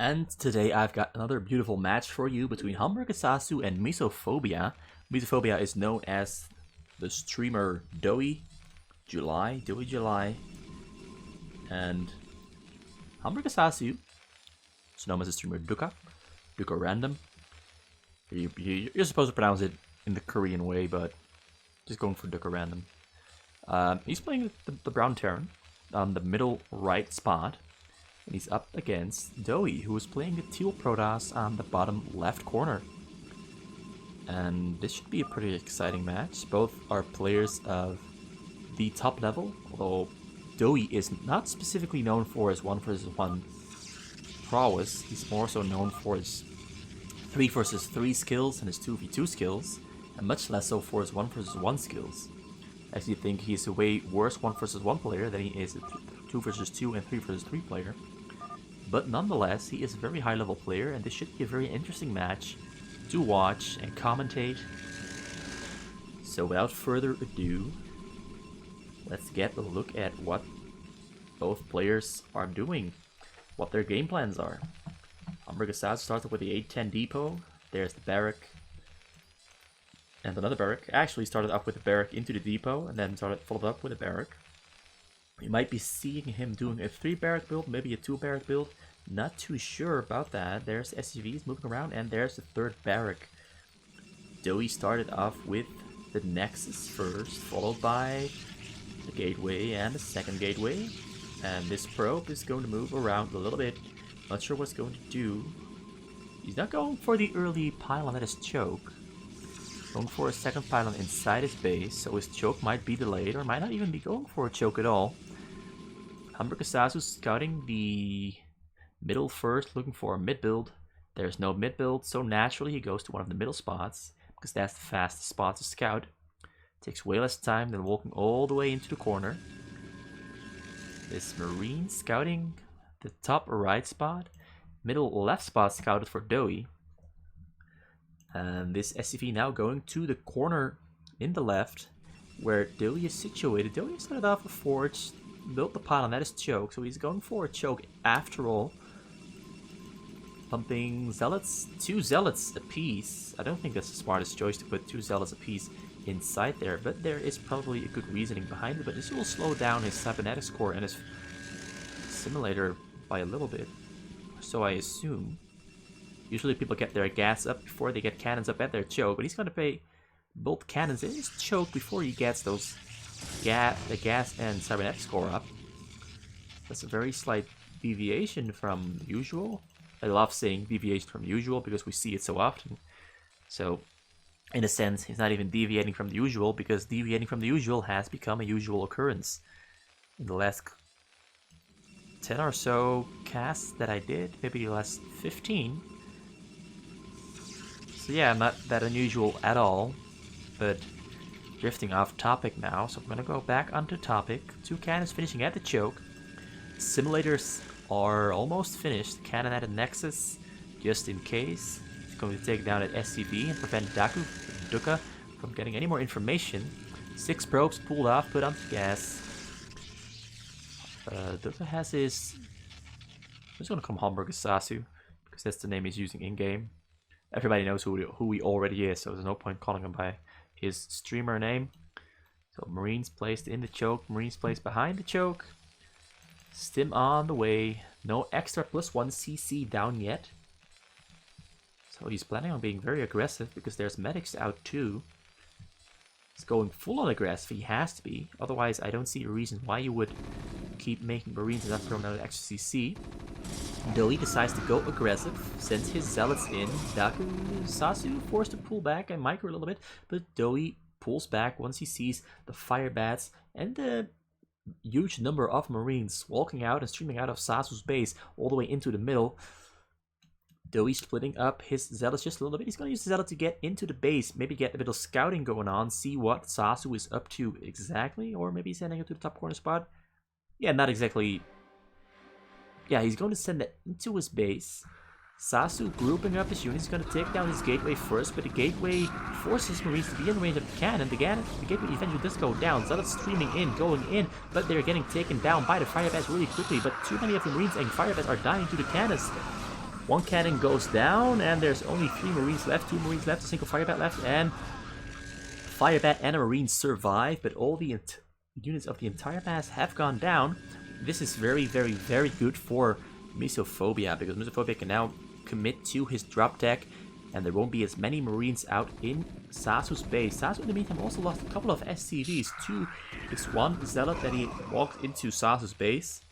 And today I've got another beautiful match for you between Hamburgersasu and Mysophobia. Mysophobia is known as the streamer DoEJuly, and Hamburgersasu is known as the streamer 뚜까랜덤. You're supposed to pronounce it in the Korean way, but just going for 뚜까랜덤. He's playing the brown Terran on the middle right spot. And he's up against DoE, who is playing the teal Protoss on the bottom left corner. And this should be a pretty exciting match. Both are players of the top level, although DoE is not specifically known for his 1v1 prowess. He's more so known for his 3 vs 3 skills and his 2v2 skills, and much less so for his 1v1 skills. I actually think he's a way worse 1v1 player than he is a 2 vs 2 and 3 vs 3 player. But nonetheless, he is a very high level player, and this should be a very interesting match to watch and commentate. So without further ado, let's get a look at what both players are doing, what their game plans are. Hamburgersasu started with the 810 depot. There's the barrack and another barrack. Actually started up with the barrack into the depot and then followed up with a barrack. You might be seeing him doing a 3 barrack build, maybe a 2 barrack build. Not too sure about that. There's SUVs moving around, and there's the 3rd barrack. DoE started off with the Nexus first, followed by the gateway and the 2nd gateway. And this probe is going to move around a little bit. Not sure what it's going to do. He's not going for the early pylon at his choke. Going for a 2nd pylon inside his base, so his choke might be delayed, or might not even be going for a choke at all. Hamburgersasu scouting the middle first, looking for a mid build. There's no mid build, so naturally he goes to one of the middle spots, because that's the fastest spot to scout. Takes way less time than walking all the way into the corner. This Marine scouting the top right spot, middle left spot scouted for DoE. And this SCV now going to the corner in the left, where DoE is situated. DoE started off a forge, built the pylon at his choke, so he's going for a choke after all. Pumping zealots, 2 zealots apiece. I don't think that's the smartest choice to put 2 zealots apiece inside there, but there is probably a good reasoning behind it. But this will slow down his cybernetics core and his simulator by a little bit, so I assume. Usually people get their gas up before they get cannons up at their choke, but he's going to pay both cannons in his choke before he gets those the gas and cybernetics core up. That's a very slight deviation from usual. I love saying deviation from usual because we see it so often. So, in a sense, he's not even deviating from the usual, because deviating from the usual has become a usual occurrence. In the last 10 or so casts that I did, maybe the last 15. So yeah, not that unusual at all, but drifting off topic now, so I'm gonna go back onto topic. 2 cannons finishing at the choke. Simulators are almost finished. Cannon at a Nexus, just in case. It's going to take down an SCV and prevent Duka from getting any more information. 6 probes pulled off, put on gas. Duka has his... I'm just gonna call him Hamburgersasu, because that's the name he's using in-game. Everybody knows who he already is, so there's no point calling him by his streamer name. So Marines placed in the choke, Marines placed behind the choke. Stim on the way. No extra +1 CC down yet. So he's planning on being very aggressive, because there's medics out too. He's going full on aggressive, he has to be. Otherwise I don't see a reason why you would keep making Marines and not throw another extra CC. DoE decides to go aggressive, sends his zealots in. Sasu forced to pull back and micro a little bit, but DoE pulls back once he sees the fire bats and the huge number of Marines walking out and streaming out of Sasu's base all the way into the middle. DoE splitting up his zealots just a little bit. He's going to use the zealot to get into the base, maybe get a bit of scouting going on, see what Sasu is up to exactly, or maybe sending it to the top corner spot. Yeah, not exactly. Yeah, he's going to send it into his base. Sasu grouping up his units. He's going to take down his gateway first, but the gateway forces Marines to be in range of the cannon. The gateway eventually does go down. Zealots streaming in, going in, but they're getting taken down by the fire bats really quickly. But too many of the Marines and fire bats are dying to the cannons. One cannon goes down, and there's only 3 Marines left, 2 Marines left, a single Firebat left, and Firebat and a Marine survive, but all the units of the entire mass have gone down. This is very, very, very good for Mysophobia, because Mysophobia can now commit to his drop deck, and there won't be as many Marines out in Sasu's base. Sasu, in the meantime, also lost a couple of SCVs to this one Zealot that he walked into Sasu's base.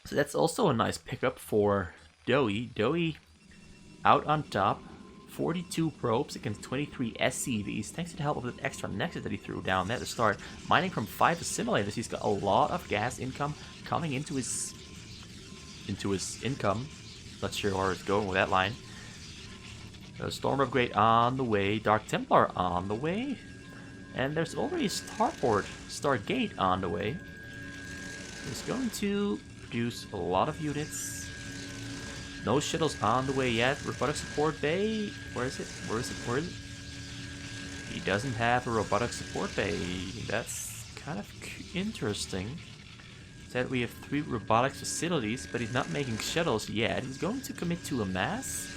So that's also a nice pickup for DoE. DoE out on top. 42 probes against 23 SCVs, thanks to the help of the extra nexus that he threw down there to start. Mining from 5 assimilators, he's got a lot of gas income coming into his income. Not sure where it's going with that line. Storm upgrade on the way, Dark Templar on the way, and there's already a Stargate on the way. It's going to produce a lot of units. No shuttles on the way yet. Robotic support bay. Where is it? Where is it? Where is it? He doesn't have a robotic support bay. That's kind of interesting. Said we have 3 robotics facilities, but he's not making shuttles yet. He's going to commit to a mass.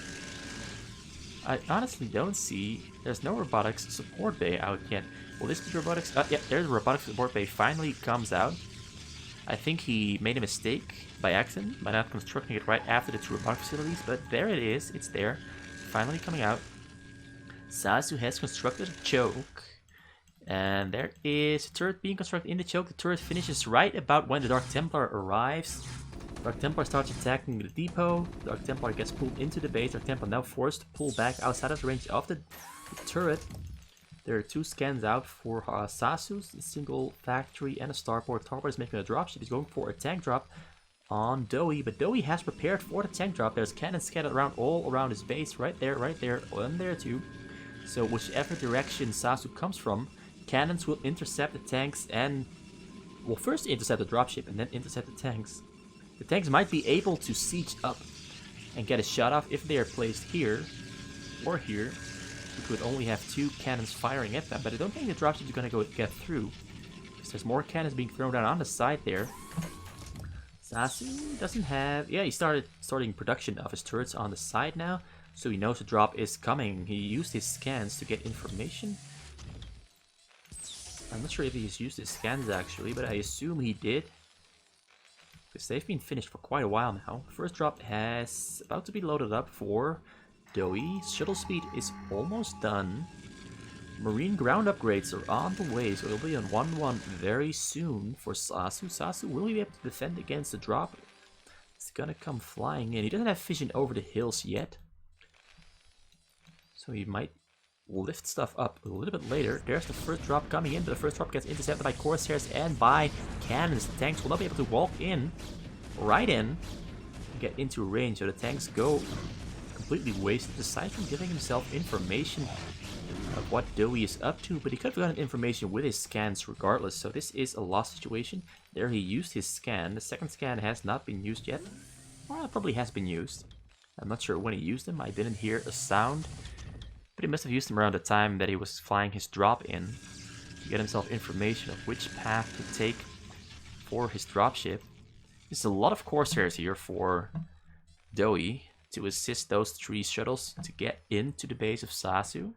I honestly don't see. There's no robotics support bay out yet. Will this be robotics? Yeah, there's a robotics support bay. Finally comes out. I think he made a mistake by accident by not constructing it right after the 2 robotic facilities, but there it is. It's there. Finally coming out. Sasu has constructed a choke. And there is a turret being constructed in the choke. The turret finishes right about when the Dark Templar arrives. Dark Templar starts attacking the depot. Dark Templar gets pulled into the base. Dark Templar now forced to pull back outside of the range of the turret. There are 2 scans out for Sasu's, a single factory and a starport. Starport is making a dropship. He's going for a tank drop on DoE, but DoE has prepared for the tank drop. There's cannons scattered around all around his base. Right there, and there too. So whichever direction Sasu comes from, cannons will intercept the tanks and will first intercept the dropship and then intercept the tanks. The tanks might be able to siege up and get a shot off if they are placed here or here. We could only have 2 cannons firing at them, but I don't think the dropship is going to get through, because there's more cannons being thrown down on the side there. Sasu doesn't have... Yeah, he starting production of his turrets on the side now, so he knows the drop is coming. He used his scans to get information. I'm not sure if he's used his scans actually, but I assume he did, because they've been finished for quite a while now. The first drop has about to be loaded up for DoE. Shuttle speed is almost done. Marine ground upgrades are on the way, so it'll be on 1-1 very soon for Sasu. Sasu will be able to defend against the drop. It's gonna come flying in. He doesn't have vision over the hills yet, so he might lift stuff up a little bit later. There's the first drop coming in, but the first drop gets intercepted by Corsairs and by cannons. The tanks will not be able to walk in, right in, and get into range, so the tanks go completely wasted, aside from giving himself information of what DoE is up to, but he could have gotten information with his scans regardless, so this is a lost situation. There he used his scan. The second scan has not been used yet. Well, it probably has been used. I'm not sure when he used them. I didn't hear a sound, but he must have used them around the time that he was flying his drop in to get himself information of which path to take for his dropship. There's a lot of Corsairs here for DoE to assist those 3 shuttles to get into the base of Sasu.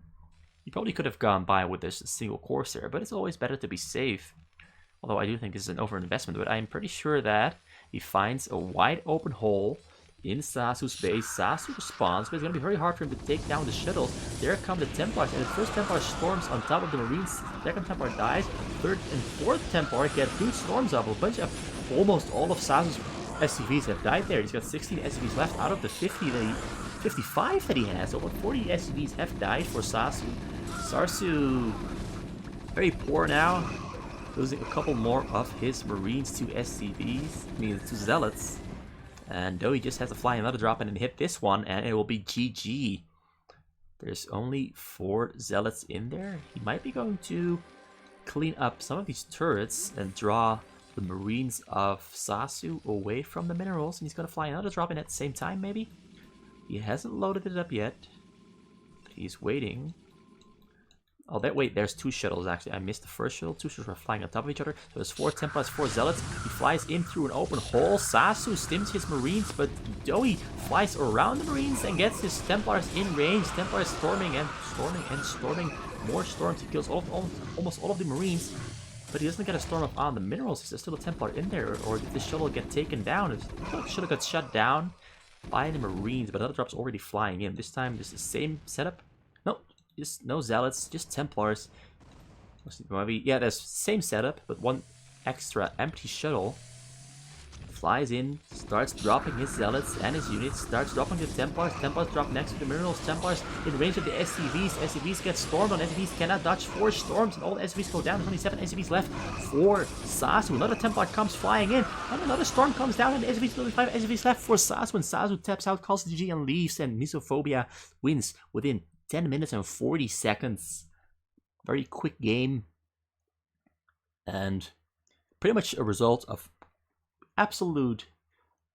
He probably could have gone by with this single Corsair, but it's always better to be safe. Although I do think this is an overinvestment, but I'm pretty sure that he finds a wide open hole in Sasu's base. Sasu responds, but it's going to be very hard for him to take down the shuttles. There come the Templars, and the first Templar storms on top of the Marines. The second Templar dies. Third and fourth Templar get 2 storms up. A bunch of, almost all of Sasu's SCVs have died there. He's got 16 SCVs left out of the 55 that he has. So about 40 SCVs have died for Sasu. Sasu, very poor now. Losing a couple more of his Marines to SCVs, means to Zealots. And DoE just has to fly another drop and then hit this one, and it will be GG. There's only 4 Zealots in there. He might be going to clean up some of these turrets and draw the Marines of Sasu away from the minerals, and he's going to fly another drop in at the same time, maybe? He hasn't loaded it up yet, but he's waiting. Oh, wait, there's 2 shuttles actually. I missed the first shuttle. 2 shuttles were flying on top of each other. So there's 4 Templars, 4 Zealots. He flies in through an open hole. Sasu stims his Marines, but DoE flies around the Marines and gets his Templars in range. Templars storming and storming and storming. More storms. He kills almost all of the Marines. But he doesn't get a storm up on the minerals. There's still a Templar in there. Or did the shuttle get taken down? The shuttle got shut down by the Marines, but another drop's already flying in. This time, this is the same setup. No, just no Zealots, just Templars. Yeah, there's same setup, but 1 extra empty shuttle. Flies in, starts dropping his Zealots and his units, starts dropping the Templars. Templars drop next to the minerals. Templars in range of the SCVs. SCVs get stormed on. SCVs cannot dodge 4 storms, and all the SCVs go down. There's only 7 SCVs left for Sasu. Another Templar comes flying in, and another storm comes down, and SCVs, only 5 SCVs left for Sasu. And Sasu taps out, calls the GG, and leaves, and Mysophobia wins within 10 minutes and 40 seconds. Very quick game, and pretty much a result of absolute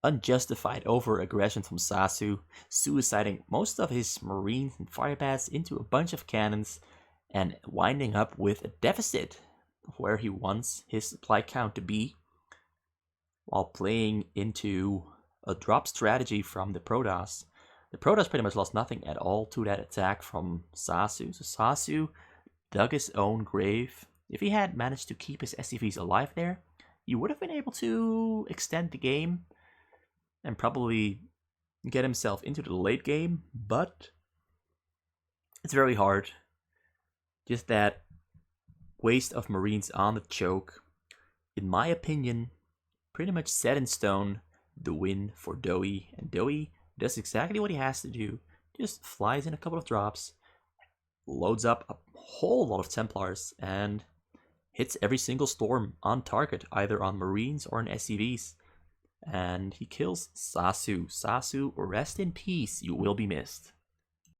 unjustified over-aggression from Sasu, suiciding most of his Marines and firebats into a bunch of cannons and winding up with a deficit where he wants his supply count to be, while playing into a drop strategy from the Protoss. The Protoss pretty much lost nothing at all to that attack from Sasu. So Sasu dug his own grave. If he had managed to keep his SCVs alive there, he would have been able to extend the game and probably get himself into the late game, but it's very hard. Just that waste of Marines on the choke, in my opinion, pretty much set in stone the win for DoE. And DoE does exactly what he has to do. Just flies in a couple of drops, loads up a whole lot of Templars, and hits every single storm on target, either on Marines or on SCVs. And he kills Sasu. Sasu, rest in peace, you will be missed.